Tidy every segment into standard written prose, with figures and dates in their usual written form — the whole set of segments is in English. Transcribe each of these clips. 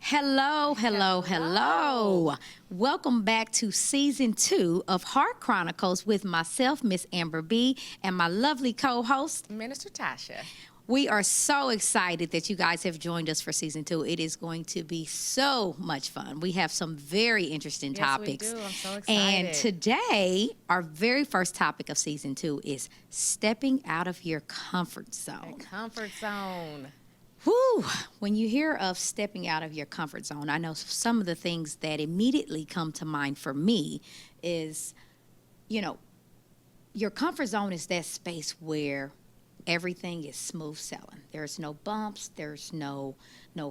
Hello, hello, hello. Welcome back to season 2 of Heart Chronicles with myself, Miss Amber B, and my lovely co host, Minister Tasha. We are so excited that you guys have joined us for season 2. It is going to be so much fun. We have some very interesting topics. Yes, we do. I'm so excited. And today, our very first topic of season 2 is stepping out of your comfort zone. The comfort zone. Whew, when you hear of stepping out of your comfort zone, I know some of the things that immediately come to mind for me is, your comfort zone is that space where everything is smooth sailing. There's no bumps, there's no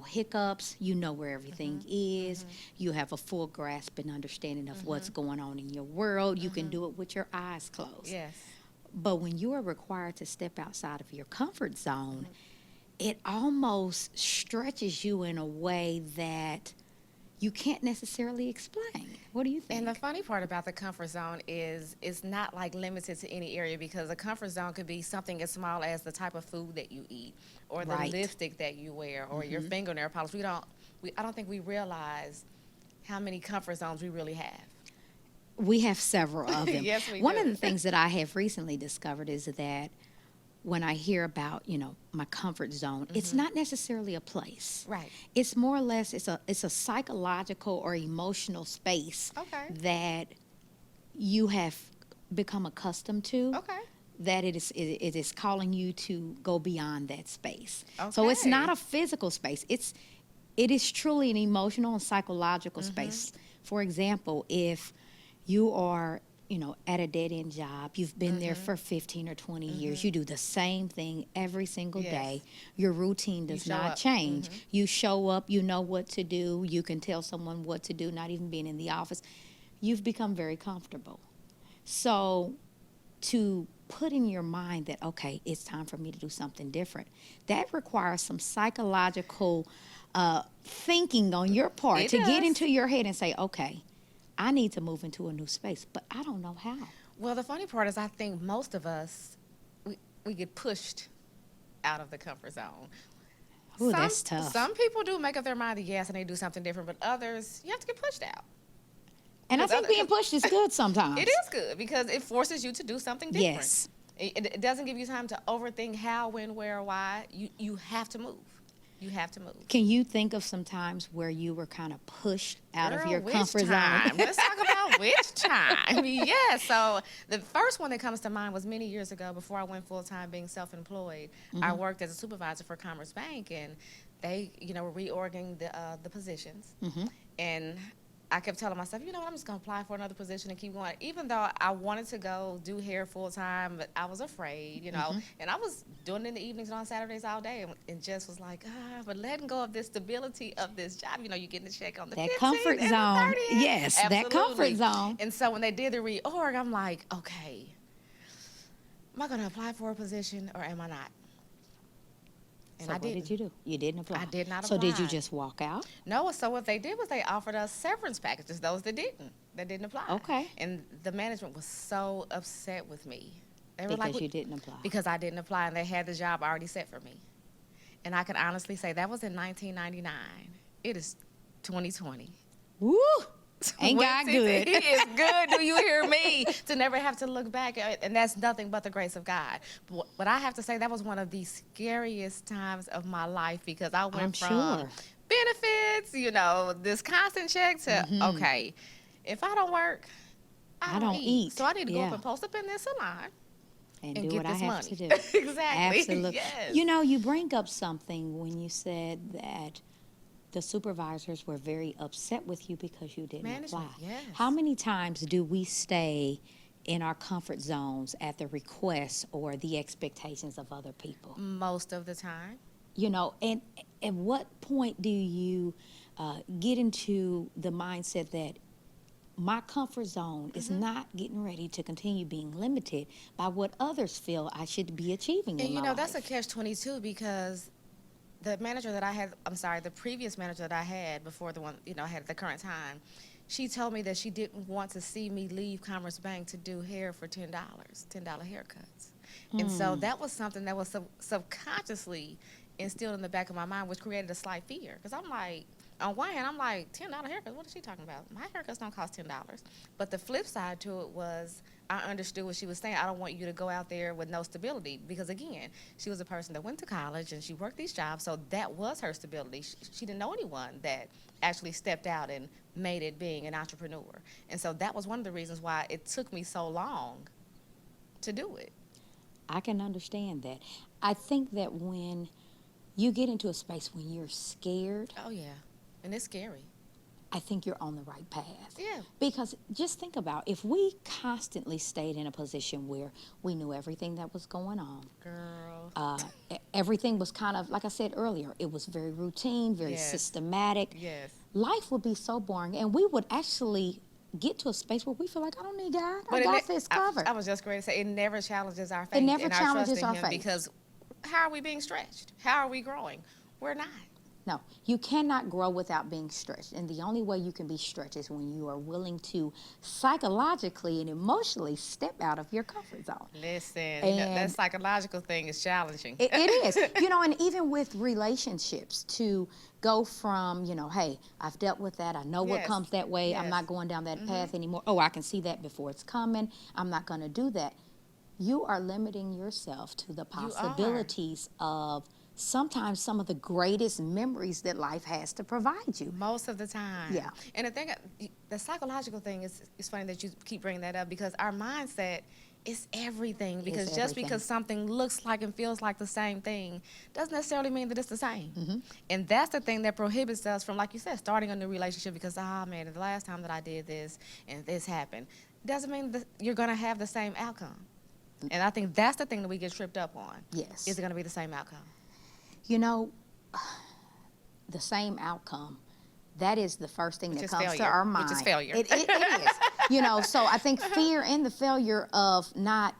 hiccups. You know where everything is. You have a full grasp and understanding of what's going on in your world. You can do it with your eyes closed. Yes. But when you are required to step outside of your comfort zone, it almost stretches you in a way that you can't necessarily explain. What do you think? And the funny part about the comfort zone is it's not like limited to any area, because the comfort zone could be something as small as the type of food that you eat, or the Right. lipstick that you wear, or your fingernail polish. I don't think we realize how many comfort zones we really have. We have several of them. Yes, we One do. of the things that I have recently discovered is that when I hear about, my comfort zone, it's not necessarily a place. Right. It's more or less it's a psychological or emotional space Okay. that you have become accustomed to. Okay. That it is calling you to go beyond that space. So it's not Okay. a physical space. It is truly an emotional and psychological space. For example, if you are, at a dead end job, you've been there for 15 or 20 years, you do the same thing every single Yes. day. Your routine does show not up. change. You show up, you know what to do, you can tell someone what to do, not even being in the office. You've become very comfortable. So to put in your mind that, okay, it's time for me to do something different, that requires some psychological thinking on your part It to get does. into your head and say, okay, I need to move into a new space, but I don't know how. Well, the funny part is I think most of us, we get pushed out of the comfort zone. Ooh, that's tough. Some people do make up their mind to yes, and they do something different, but others, you have to get pushed out. And I because think other- being pushed is good sometimes. It is good because it forces you to do something different. Yes. It doesn't give you time to overthink how, when, where, why. You have to move. You have to move. Can you think of some times where you were kind of pushed out of Girl, your which comfort time? zone? Let's talk about which time. Yeah, so the first one that comes to mind was many years ago before I went full-time being self-employed. I worked as a supervisor for Commerce Bank, and they, were reorging the positions. And I kept telling myself, you know what, I'm just going to apply for another position and keep going. Even though I wanted to go do hair full-time, but I was afraid, and I was doing it in the evenings and on Saturdays all day, and just was like, but letting go of this stability of this job, you're getting a check on the That 15th comfort and the zone. 30th. Yes, that comfort Absolutely. zone. And so when they did the reorg, I'm like, okay, am I going to apply for a position or am I not? And So I what didn't. did you do? You didn't apply. I did not So did you apply. just walk out? No, so what they did was they offered us severance packages, those that didn't apply. Okay. And the management was so upset with me. They were Because like, you didn't apply. because I didn't apply, and they had the job already set for me. And I can honestly say that was in 1999. It is 2020. Woo! Ain't God good? He is good. Do you hear me? To never have to look back, and that's nothing but the grace of God. But I have to say that was one of the scariest times of my life, because I went I'm from sure. benefits, this constant check to okay, if I don't work, I don't eat. So I need to go up Yeah. and post up in this salon And and do get what I this have money. to do. Exactly. Absolutely. Yes. You bring up something when you said that the supervisors were very upset with you because you didn't Management, apply. yes. How many times do we stay in our comfort zones at the request or the expectations of other people? Most of the time. And at what point do you get into the mindset that my comfort zone is not getting ready to continue being limited by what others feel I should be achieving And in my that's a life? catch-22, because the manager that I had, the previous manager that I had before the one, I had at the current time, she told me that she didn't want to see me leave Commerce Bank to do hair for $10 haircuts. And so that was something that was subconsciously instilled in the back of my mind, which created a slight fear. Because I'm like, on one hand, I'm like, $10 haircut. What is she talking about? My haircuts don't cost $10. But the flip side to it was, I understood what she was saying. I don't want you to go out there with no stability because, again, she was a person that went to college and she worked these jobs, so that was her stability. She didn't know anyone that actually stepped out and made it being an entrepreneur. And so that was one of the reasons why it took me so long to do it. I can understand that. I think that when you get into a space when you're scared, Oh, yeah. And it's scary. I think you're on the right path. Yeah. Because just think about if we constantly stayed in a position where we knew everything that was going on, Girl. everything was kind of, like I said earlier, it was very routine, very Yes. systematic. Yes. Life would be so boring, and we would actually get to a space where we feel like, I don't need God. I got this covered. I was just going to say, it never challenges our faith never and our challenges trust in our him, faith. because how are we being stretched? How are we growing? We're not. No, you cannot grow without being stretched. And the only way you can be stretched is when you are willing to psychologically and emotionally step out of your comfort zone. Listen, you know, that And- psychological thing is challenging. It is. And even with relationships, to go from, hey, I've dealt with that. I know what Yes. comes that way. I'm Yes. not going down that path anymore. Oh, I can see that before it's coming. I'm not going to do that. You are limiting yourself to the are. possibilities of sometimes some of the greatest memories that life has to provide you. Most of the time. Yeah. And the psychological thing is funny that you keep bringing that up, because our mindset is everything. Because just everything. because something looks like and feels like the same thing doesn't necessarily mean that it's the same. Mm-hmm. And that's the thing that prohibits us from, like you said, starting a new relationship because, man, the last time that I did this and this happened, doesn't mean that you're going to have the same outcome. And I think that's the thing that we get tripped up on. Yes. Is it going to be the same outcome? The same outcome, that is the first thing Which that is comes to failure, our which mind. is failure. It is. So I think fear and the failure of not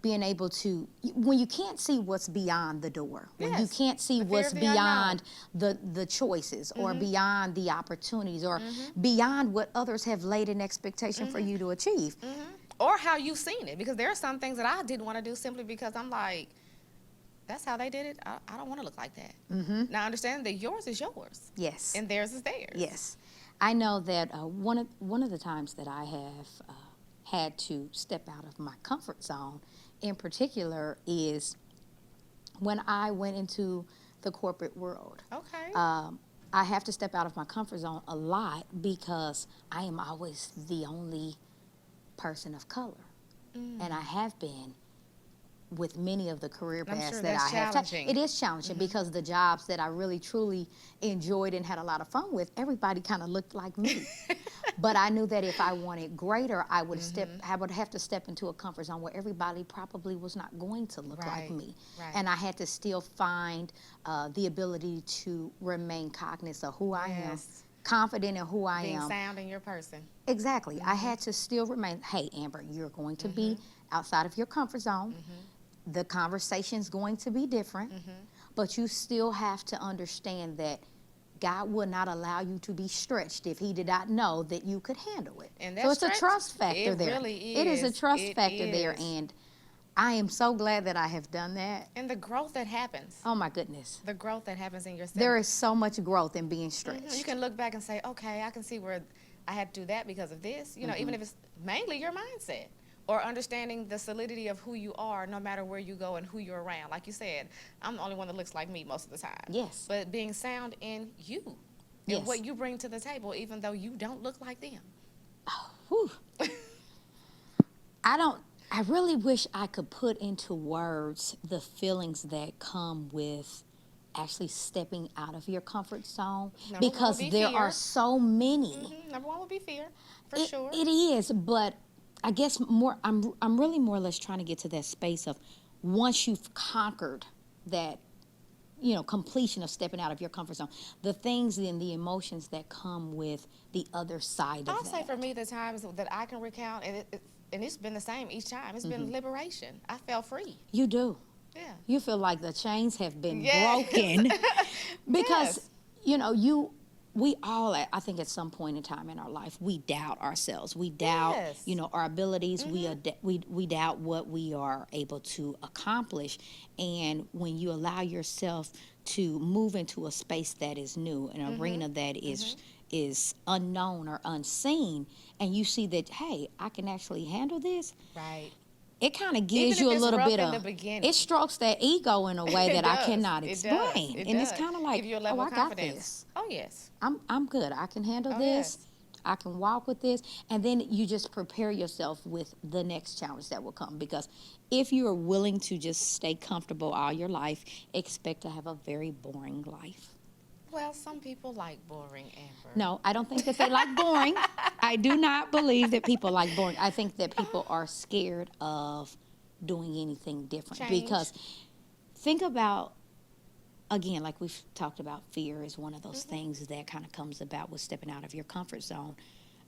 being able to, when you can't see what's beyond the door, when you Yes. can't see The fear what's of the beyond the choices or beyond the opportunities or beyond what others have laid an expectation for you to achieve. Or how you've seen it, because there are some things that I didn't want to do simply because I'm like, that's how they did it. I don't want to look like that. Now, understand that yours is yours Yes. and theirs is theirs. Yes. I know that one of the times that I have had to step out of my comfort zone in particular is when I went into the corporate world. Okay. I have to step out of my comfort zone a lot because I am always the only person of color. And I have been with many of the career I'm paths sure that that's I have. challenging. It is challenging because the jobs that I really truly enjoyed and had a lot of fun with, everybody kind of looked like me. But I knew that if I wanted greater, I would have to step into a comfort zone where everybody probably was not going to look like Right, me. right. And I had to still find the ability to remain cognizant of who I am, Yes. confident in who I Being am. sound in your person. Exactly. I had to still remain, hey, Amber, you're going to be outside of your comfort zone. The conversation's going to be different, but you still have to understand that God would not allow you to be stretched if He did not know that you could handle it. And So that it's a stretch, trust factor it there. really It is a is. trust It factor there, is. and I am so glad that I have done that. And the growth that happens. Oh my goodness. The growth that happens in yourself. There is so much growth in being stretched. You can look back and say, okay, I can see where I had to do that because of this. Even if it's mainly your mindset or understanding the solidity of who you are no matter where you go and who you're around. Like you said, I'm the only one that looks like me most of the time. Yes. But being sound in you Yes. and what you bring to the table, even though you don't look like them. Whew. I really wish I could put into words the feelings that come with actually stepping out of your comfort zone Number one because would be there fear. are so many. Number one would be fear, for sure. It is, but I guess I'm really more or less trying to get to that space of once you've conquered that completion of stepping out of your comfort zone, the things and the emotions that come with the other side of I'll that. say for me, the times that I can recount, and it's been the same each time, it's been liberation. I felt free. You do. Yeah. You feel like the chains have been Yes. broken because Yes. we all I think at some point in time in our life we doubt ourselves. We doubt Yes. our abilities. We doubt what we are able to accomplish. And when you allow yourself to move into a space that is new, an arena that is unknown or unseen, and you see that, hey, I can actually handle this. Right. It kind of Even gives if you a it's little rough bit in the of, beginning. it strokes that ego in a way It that I does. cannot It does. explain. It And it's does. kind of like, Give you a oh, level I of got confidence. this. Oh, yes. I'm good. I can handle Oh, this. yes. I can walk with this. And then you just prepare yourself with the next challenge that will come. Because if you are willing to just stay comfortable all your life, expect to have a very boring life. Well, some people like boring, Amber. No, I don't think that they like boring. I do not believe that people like boring. I think that people are scared of doing anything different. Change. Because think about, again, like we've talked about, fear is one of those things that kind of comes about with stepping out of your comfort zone.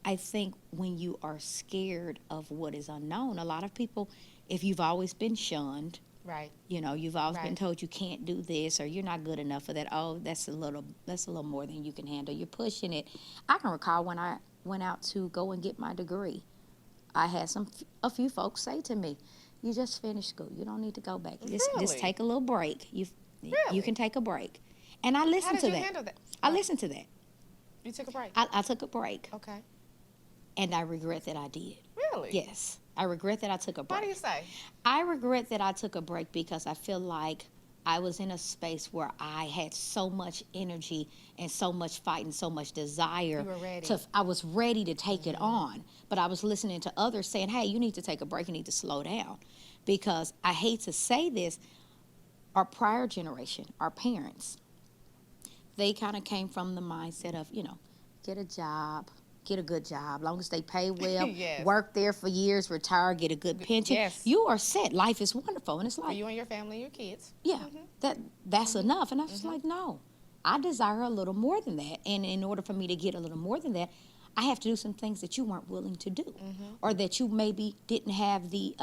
I think when you are scared of what is unknown, a lot of people, if you've always been shunned, Right. you know, you've always been Right. told you can't do this or you're not good enough for that. Oh, that's a little more than you can handle. You're pushing it. I can recall when I went out to go and get my degree, I had a few folks say to me, "You just finished school. You don't need to go back. Just Really? take a little break. You Really? can take a break." And I How listened did to you that. handle that? I Right. listened to that. You took a break. I took a break, Okay. and I regret that I did. Really? Yes, I regret that I took a break. Why do you say? I regret that I took a break because I feel like I was in a space where I had so much energy and so much fight and so much desire. You were ready. I was ready to take it on, but I was listening to others saying, "Hey, you need to take a break. You need to slow down," because I hate to say this, our prior generation, our parents, they kind of came from the mindset of, get a job, get a good job, long as they pay well, Yes. work there for years, retire, get a good pension. Yes. You are set. Life is wonderful. And it's For like, you and your family, your kids. yeah, that's enough. And I was like, no, I desire a little more than that. And in order for me to get a little more than that, I have to do some things that you weren't willing to do, or that you maybe didn't have the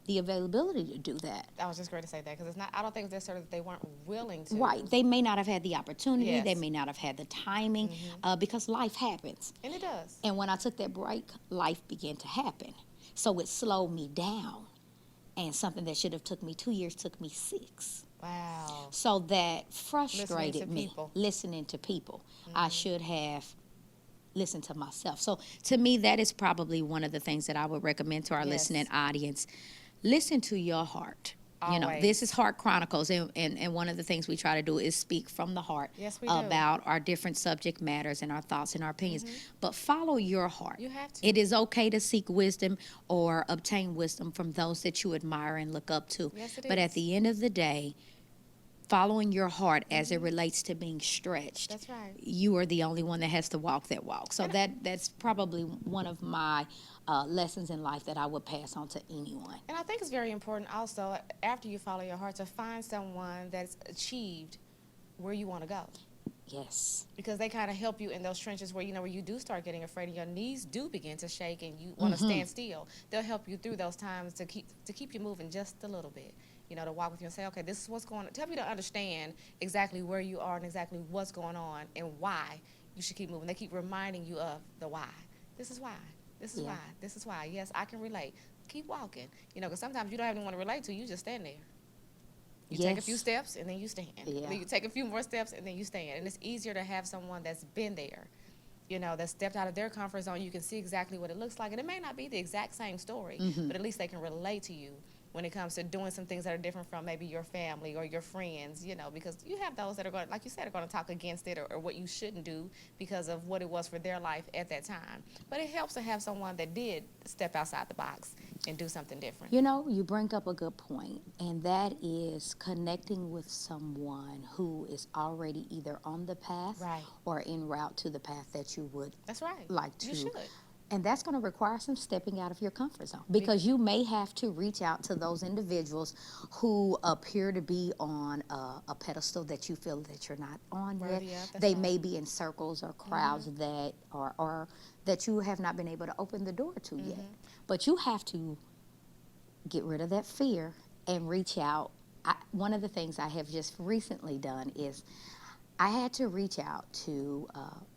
availability to do that. I was just going to say that because it's not. I don't think it's necessarily that they weren't willing to. Right. They may not have had the opportunity. Yes. They may not have had the timing, because life happens. And it does. And when I took that break, life began to happen. So it slowed me down. And something that should have took me 2 years took me 6. Wow. So that frustrated me. people. Listening to people. I should have listened to myself. So to me, that is probably one of the things that I would recommend to our Yes. listening audience. Listen to your heart. You know, Always. this is Heart Chronicles, and one of the things we try to do is speak from the heart Yes, we do. about our different subject matters and our thoughts and our opinions. But follow your heart. You have to. It is okay to seek wisdom or obtain wisdom from those that you admire and look up to. Yes, it But at is. the end of the day, following your heart as it relates to being stretched, That's right. you are the only one that has to walk that walk. So that's probably one of my lessons in life that I would pass on to anyone. And I think it's very important also, after you follow your heart, to find someone that's achieved where you want to go. Yes. Because they kind of help you in those trenches where, where you do start getting afraid and your knees do begin to shake and you want to stand still. They'll help you through those times to keep you moving just a little bit. To walk with you and say, okay, this is what's going on. To help you to understand exactly where you are and exactly what's going on and why you should keep moving. They keep reminding you of the why. This is why. This is Yeah. why. This is why. Yes, I can relate. Keep walking. Because sometimes you don't have anyone to relate to. You just stand there. You take a few Yes. steps and then you stand. Yeah. Then you take a few more steps and then you stand. And it's easier to have someone that's been there, that stepped out of their comfort zone. You can see exactly what it looks like. And it may not be the exact same story, but at least they can relate to you when it comes to doing some things that are different from maybe your family or your friends, because you have those that are going, like you said, are going to talk against it or what you shouldn't do because of what it was for their life at that time. But it helps to have someone that did step outside the box and do something different. You bring up a good point, and that is connecting with someone who is already either on the path Right. or en route to the path that you would That's right. like to. You should. And that's going to require some stepping out of your comfort zone, because you may have to reach out to those individuals who appear to be on a pedestal that you feel that you're not on Worthy yet. of, that's They right. may be in circles or crowds that are that you have not been able to open the door to yet. But you have to get rid of that fear and reach out. One of the things I have just recently done is I had to reach out to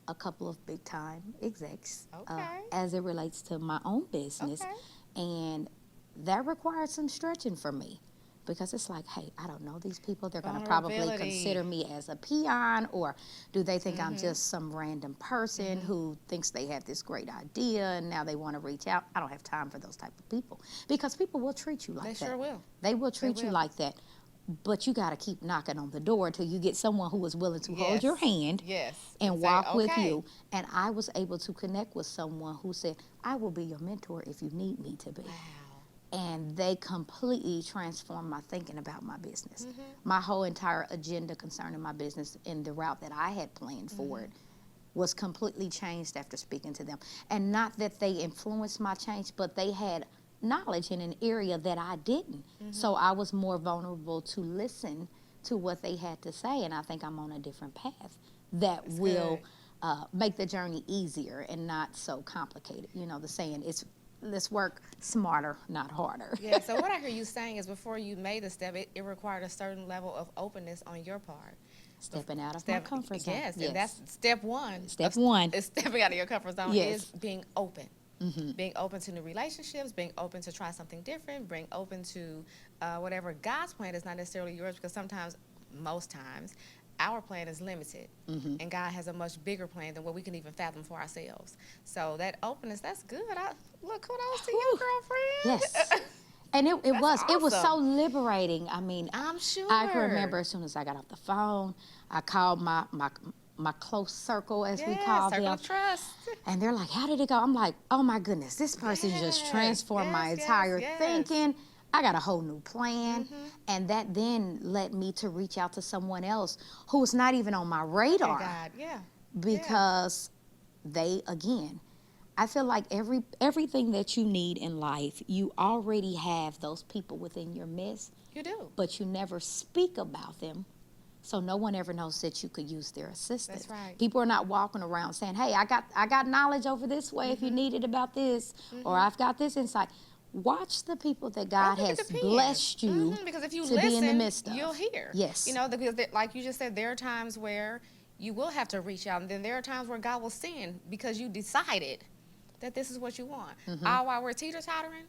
a couple of big time execs Okay. as it relates to my own business. Okay. And that required some stretching for me, because it's like, hey, I don't know these people. They're going to probably Vulnerability. consider me as a peon, or do they think I'm just some random person who thinks they have this great idea and now they want to reach out? I don't have time for those type of people, because people will treat you like They that. sure will. They will treat you will. like that. But you got to keep knocking on the door until you get someone who is willing to hold your hand Yes. and say, walk with okay. you. And I was able to connect with someone who said, I will be your mentor if you need me to be. Wow. And they completely transformed my thinking about my business. My whole entire agenda concerning my business and the route that I had planned for it was completely changed after speaking to them. And not that they influenced my change, but they had knowledge in an area that I didn't. So I was more vulnerable to listen to what they had to say. And I think I'm on a different path that will make the journey easier and not so complicated. You know, the saying is, let's work smarter, not harder. Yeah, so what I hear you saying is before you made the step, it required a certain level of openness on your part. Stepping out of my comfort zone. Yes, and that's step one. Step one. Is stepping out of your comfort zone Yes. is being open. Being open to new relationships, being open to try something different, being open to whatever God's plan is not necessarily yours, because sometimes, most times, our plan is limited, and God has a much bigger plan than what we can even fathom for ourselves. So that openness, that's good. Look, kudos to you, girlfriend. Yes. And it was so awesome. liberating. I mean, I'm sure. I can remember as soon as I got off the phone, I called my close circle, as we call circle them. of trust. And they're like, how did it go? I'm like, oh my goodness, this person just transformed my entire thinking. I got a whole new plan. And that then led me to reach out to someone else who was not even on my radar. God, yeah. Because they, again, I feel like everything that you need in life, you already have those people within your midst, You do. but you never speak about them. So no one ever knows that you could use their assistance. That's right. People are not walking around saying, hey, I got knowledge over this way if you need it about this, or I've got this insight. Watch the people that God has blessed you because if you to listen, be in the midst of. you'll hear. Yes. You know, because like you just said, there are times where you will have to reach out, and then there are times where God will send because you decided that this is what you want. All while we're teeter-tottering,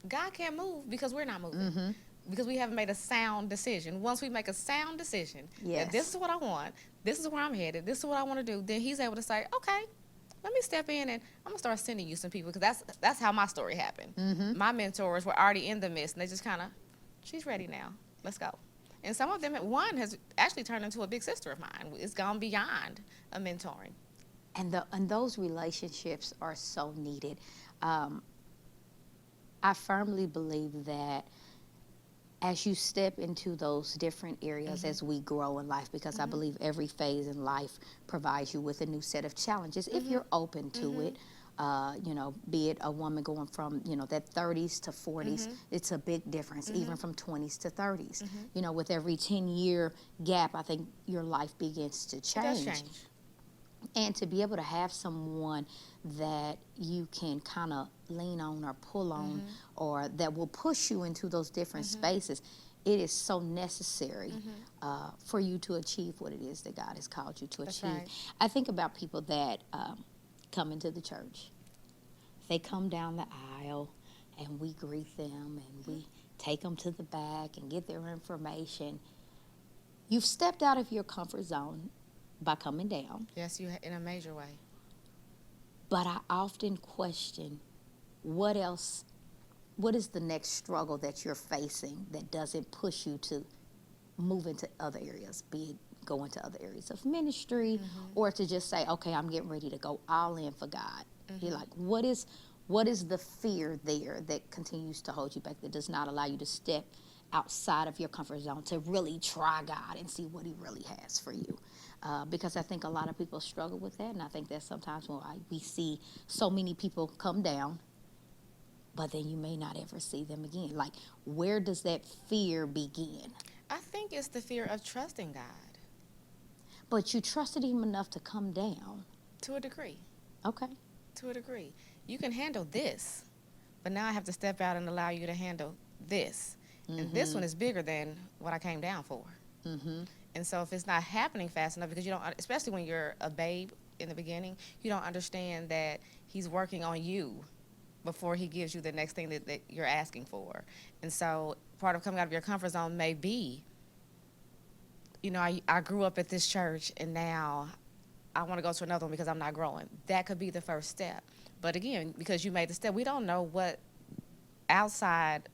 God can't move because we're not moving. Because we haven't made a sound decision. Once we make a sound decision, that this is what I want, this is where I'm headed, this is what I want to do, then he's able to say, okay, let me step in and I'm gonna start sending you some people, because that's how my story happened. My mentors were already in the midst, and they just kind of, she's ready now, let's go. And some of them, one has actually turned into a big sister of mine. It's gone beyond a mentoring. And those relationships are so needed. I firmly believe that as you step into those different areas as we grow in life, because I believe every phase in life provides you with a new set of challenges if you're open to it. You know, be it a woman going from, you know, that 30s to 40s, it's a big difference, even from 20s to 30s. You know, with every 10-year gap, I think your life begins to change. It does change. And to be able to have someone that you can kind of lean on or pull on, or that will push you into those different spaces, it is so necessary for you to achieve what it is that God has called you to achieve. Right. I think about people that come into the church. They come down the aisle, and we greet them, and we take them to the back and get their information. You've stepped out of your comfort zone by coming down. Yes, in a major way. But I often question, what else, what is the next struggle that you're facing that doesn't push you to move into other areas, be it go into other areas of ministry, or to just say, okay, I'm getting ready to go all in for God. You're like, what is the fear there that continues to hold you back, that does not allow you to step outside of your comfort zone to really try God and see what he really has for you? Because I think a lot of people struggle with that, and I think that sometimes when we see so many people come down, but then you may not ever see them again. Like, where does that fear begin? I think it's the fear of trusting God. But you trusted him enough to come down. To a degree. Okay. To a degree. You can handle this, but now I have to step out and allow you to handle this. And this one is bigger than what I came down for. And so if it's not happening fast enough, because you don't, especially when you're a babe in the beginning, you don't understand that he's working on you before he gives you the next thing that you're asking for. And so part of coming out of your comfort zone may be, you know, I grew up at this church and now I want to go to another one because I'm not growing. That could be the first step. But again, because you made the step, we don't know what outside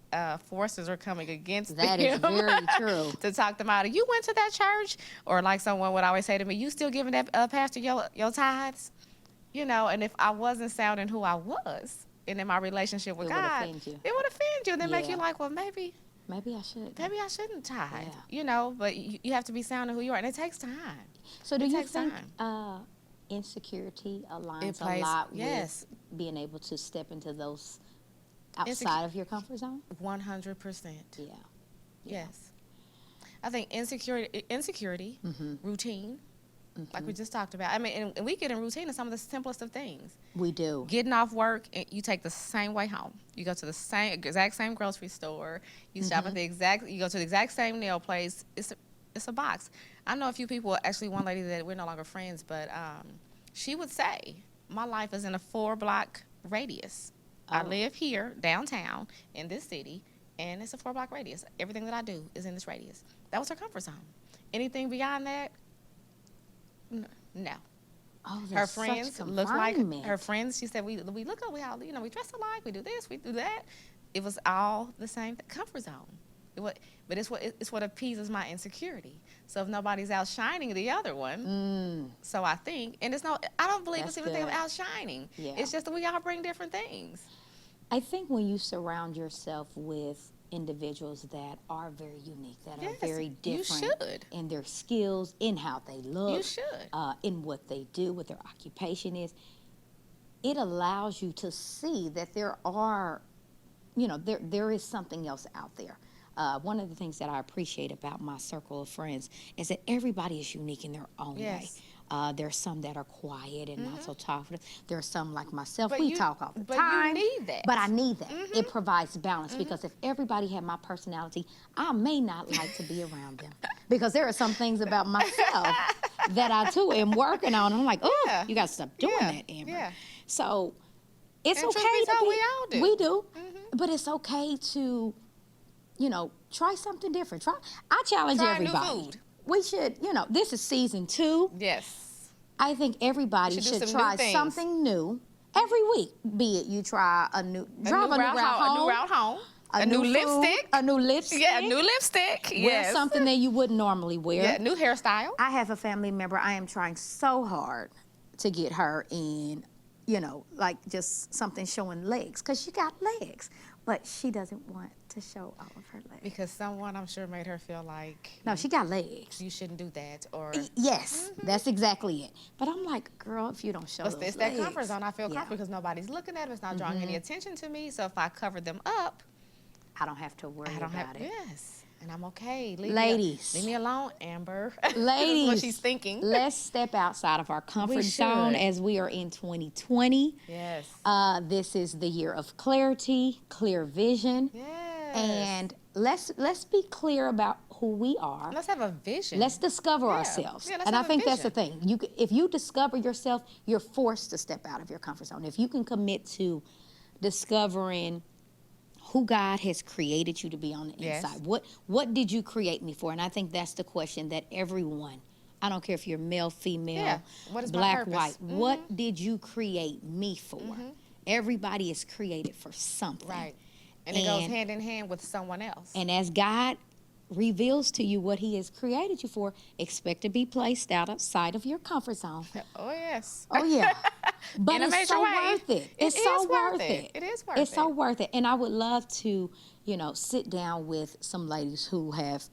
forces are coming against That them is very true. to talk them out of. You went to that church, or like someone would always say to me, you still giving that pastor your tithes? You know, and if I wasn't sounding who I was and in my relationship with It would God, offend you. it would offend you and then make you Yeah. like, well, maybe Maybe I should. I shouldn't tithe. Yeah. You know, but you have to be sound in who you are, and it takes time. So do It you takes think time. insecurity aligns It plays- a lot yes. with being able to step into those Insecu- outside of your comfort zone? 100%. Yeah. Yes. I think insecurity, routine, like we just talked about. I mean, and we get in routine in some of the simplest of things. We do. Getting off work, and you take the same way home. You go to the exact same grocery store. You shop at you go to the exact same nail place. It's a box. I know a few people, actually one lady that we're no longer friends, but she would say, my life is in a 4-block radius. I Oh. live here, downtown, in this city, and it's a 4-block radius. Everything that I do is in this radius. That was her comfort zone. Anything beyond that, no. Oh, Her that's friends such look like confinement. her friends. She said we look up. We all, you know, we dress alike. We do this. We do that. It was all the same comfort zone. But it's what appeases my insecurity. So if nobody's outshining the other one, so I think, and I don't believe That's it's anything of good. outshining. Yeah. It's just that we all bring different things. I think when you surround yourself with individuals that are very unique, that Yes, are very you different should. in their skills, in how they look, You should. in what they do, what their occupation is, it allows you to see that there are, you know, there is something else out there. One of the things that I appreciate about my circle of friends is that everybody is unique in their own way. Yes. There are some that are quiet and not so talkative. There are some like myself, But we you- talk all the but you time. need that. But I need that. It provides balance because if everybody had my personality, I may not like to be around them. Because there are some things about myself that I too am working on. I'm like, oh, Yeah. you got to stop doing Yeah. that, Amber. Yeah. So it's And truth okay be to told, be. we all do. We do. But it's okay to, you know, try something different. I challenge Try new everybody. food. We should, you know, this is season 2. Yes. I think everybody Should do should some new try things. something new every week. Be it you try drive a new route home, A new route home. A new new food, lipstick. a new lipstick. Yeah, new lipstick. Wear Yes. something that you wouldn't normally wear. Yeah, new hairstyle. I have a family member. I am trying so hard to get her in, you know, like just something showing legs, because she got legs, but she doesn't want to show all of her legs. Because someone, I'm sure, made her feel like No, she got legs. you shouldn't do that, or Yes, that's exactly it. But I'm like, girl, if you don't show but those it's legs. that comfort zone. I feel Yeah. comfortable because nobody's looking at it. It's not drawing any attention to me. So if I cover them up, I don't have to worry I don't about have it. Yes, and I'm okay. Ladies. Leave me alone, Amber. Ladies, That's what she's thinking. Let's step outside of our comfort zone should. as we are in 2020. Yes. This is the year of clarity, clear vision, Yes. and let's be clear about who we are. Let's have a vision. Let's discover Yeah. ourselves. Yeah, let's And I have a think that's the vision. thing. If you discover yourself, you're forced to step out of your comfort zone. If you can commit to discovering who God has created you to be on the Yes. inside. What did you create me for? And I think that's the question that everyone, I don't care if you're male, female, Yeah. What is my black, purpose? white, what did you create me for? Everybody is created for something. Right. And it goes And- hand in hand with someone else. And as God reveals to you what he has created you for, expect to be placed outside of your comfort zone. Oh, yes. Oh yeah. But In a it's major so way. worth it. It It's so is worth worth it. it. It is worth It's so it. worth it. And I would love to, you know, sit down with some ladies who have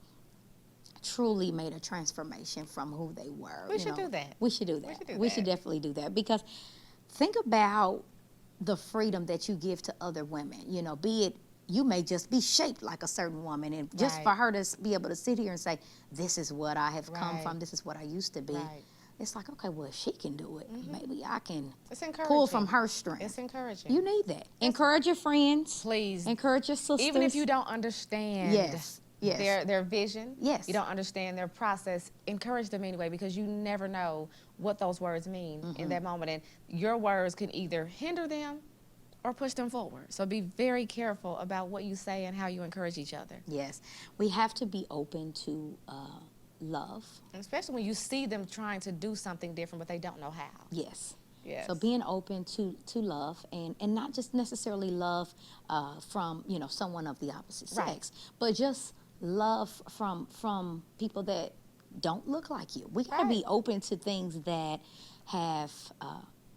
truly made a transformation from who they were. We you should know. do that. We should do that. should do We should that. definitely do that, because think about the freedom that you give to other women. You know, be it you may just be shaped like a certain woman, and just Right. for her to be able to sit here and say, "This is what I have come Right. from. This is what I used to be." Right. It's like, okay, well, if she can do it, maybe I can It's encouraging. pull from her strength. It's encouraging. You need that. Encourage your friends. Please. Encourage your sisters. Even if you don't understand Yes, yes. their vision, Yes. you don't understand their process, encourage them anyway, because you never know what those words mean in that moment. And your words can either hinder them or push them forward. So be very careful about what you say and how you encourage each other. Yes, we have to be open to love. And especially when you see them trying to do something different, but they don't know how. Yes. Yes. So being open to love, and not just necessarily love from, you know, someone of the opposite Right. sex, but just love from people that don't look like you. We got to be Right. open to things that have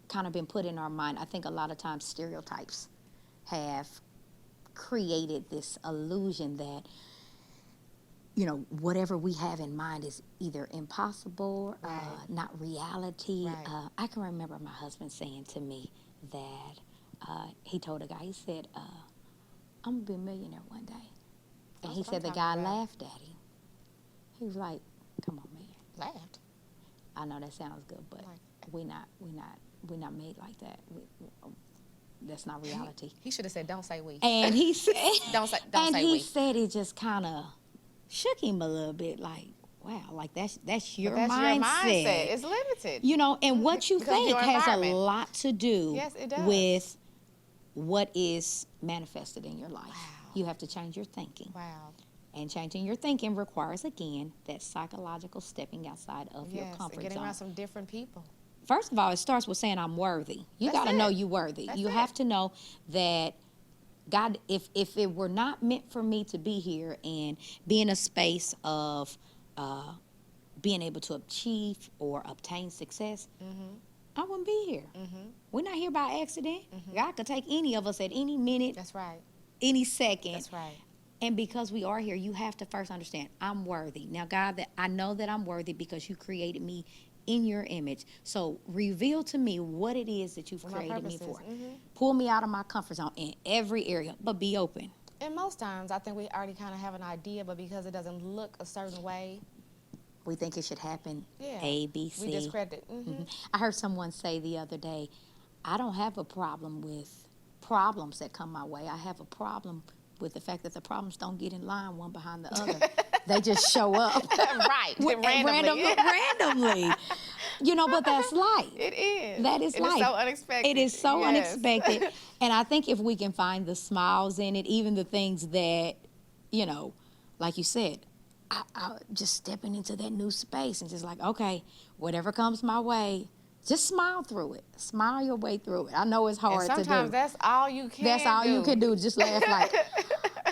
kind of been put in our mind. I think a lot of times stereotypes have created this illusion that, you know, whatever we have in mind is either impossible, Right. not reality. Right. I can remember my husband saying to me that he told a guy, he said, I'm going to be a millionaire one day. And That's he what said I'm the talking guy about. laughed at him. He was like, come on, man. Laughed. I know that sounds good, but Like- we're not made like that. That's not reality. He should have said, "Don't say we." And he said, Don't say and he we. said it just kind of shook him a little bit, like, wow, like that's your But that's mindset. your mindset. It's limited. You know, and what you Because of think your has a environment. lot to do Yes, it does. with what is manifested in your life. Wow. You have to change your thinking. Wow. And changing your thinking requires, again, that psychological stepping outside of your Yes. comfort And getting zone. around some different people. First of all, it starts with saying, I'm worthy. You That's got to know it. you're worthy. That's You it. have to know that God, if it were not meant for me to be here and be in a space of being able to achieve or obtain success, Mm-hmm. I wouldn't be here. Mm-hmm. We're not here by accident. God could take any of us at any minute, That's right. any second. That's right. And because we are here, you have to first understand, I'm worthy. Now, God, that I know that I'm worthy because you created me in your image. So reveal to me what it is that you've What my created me purpose for. is. Mhm. Pull me out of my comfort zone in every area, but be open. And most times, I think we already kind of have an idea, but because it doesn't look a certain way, We think it should happen yeah, A, B, C. we discredit it. Mm-hmm. I heard someone say the other day, I don't have a problem with problems that come my way. I have a problem with the fact that the problems don't get in line one behind the other. They just show up. Right. Randomly. randomly. You know, but that's life. It is. That is It life. is so unexpected. It is so Yes. unexpected. And I think if we can find the smiles in it, even the things that, you know, like you said, I just stepping into that new space and just like, okay, whatever comes my way, just smile through it. Smile your way through it. I know it's hard And to sometimes do. that's all you can That's all you do. can do. Just laugh like,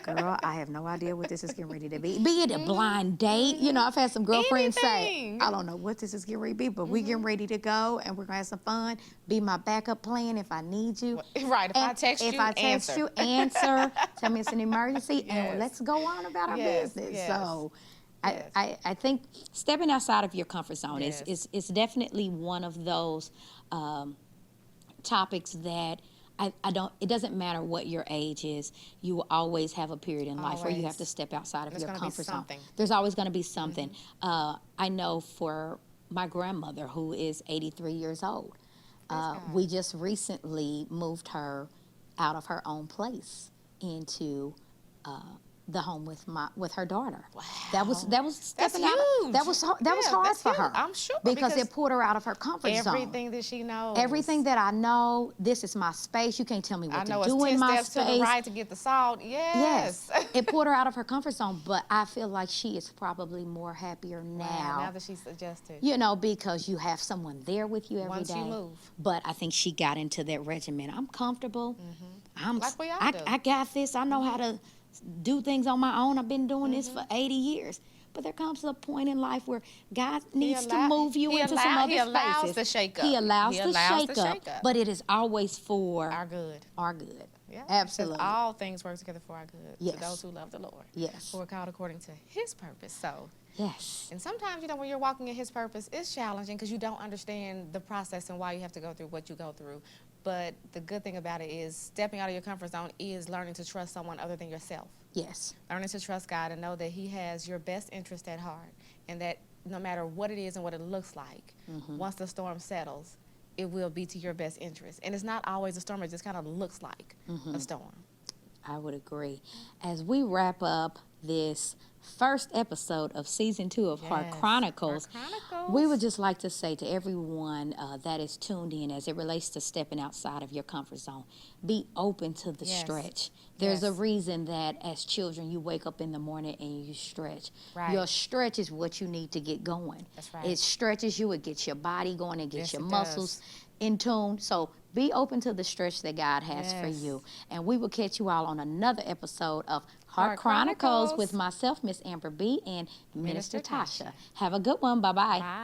girl, I have no idea what this is getting ready to be. Be it a blind date. You know, I've had some girlfriends say, Anything. I don't know what this is getting ready to be, but we getting ready to go and we're going to have some fun. Be my backup plan if I need you. Right. If I And text if you, I text answer. you, answer. Tell me it's an emergency, Yes. and let's go on about our Yes, business. yes, So, yes. I think stepping outside of your comfort zone Yes. is definitely one of those topics that I don't. It doesn't matter what your age is. You will always have a period in life where you have Always. to step outside of There's your gonna be comfort zone. something. There's always going to be something. I know for my grandmother, who is 83 years old, Praise God. we just recently moved her out of her own place into the home with her daughter. Wow. That was That's stepping out. huge. That was hard Yeah, for that's her. huge. I'm sure, because because it pulled her out of her comfort zone. Everything that she knows. Everything that I know, this is my space. You can't tell me I what know to it's do 10 in my steps space. to the right to get the salt. Yes, Yes. it pulled her out of her comfort zone. But I feel like she is probably more happier Wow, now. now that she's adjusted. You know, because you have someone there with you every Once day. you move. But I think she got into that regimen. I'm comfortable. I'm Like we all I, do. I got this. I know how to do things on my own. I've been doing this Mm-hmm. for 80 years. But there comes a point in life where God needs allow- to move you he into allow- some other he allows spaces. the shake up. He allows, He the, allows shake the up, shake up. but it is always for Our good. our good. Yeah. Absolutely. Because all things work together for our good. Yes. To those who love the Lord. Yes. Who are called according to his purpose. So, Yes. and sometimes, when you're walking in his purpose, it's challenging because you don't understand the process and why you have to go through what you go through. But the good thing about it is stepping out of your comfort zone is learning to trust someone other than yourself. Yes. Learning to trust God and know that he has your best interest at heart, and that no matter what it is and what it looks like, once the storm settles, it will be to your best interest. And it's not always a storm, it just kind of looks like a storm. I would agree. As we wrap up this first episode of season 2 of Heart Yes, Chronicles. Heart Chronicles. We would just like to say to everyone that is tuned in as it relates to stepping outside of your comfort zone, be open to the Yes. stretch. There's a Yes. reason that as children you wake up in the morning and you stretch. Right. Your stretch is what you need to get going. That's right. It stretches you, it gets your body going, it gets Yes, your it muscles does. in tune. So be open to the stretch that God has for Yes. you. And we will catch you all on another episode of Heart Heart Chronicles Chronicles with myself, Miss Amber B, and Minister Minister Tasha. Tasha. Have a good one. Bye-bye. Bye.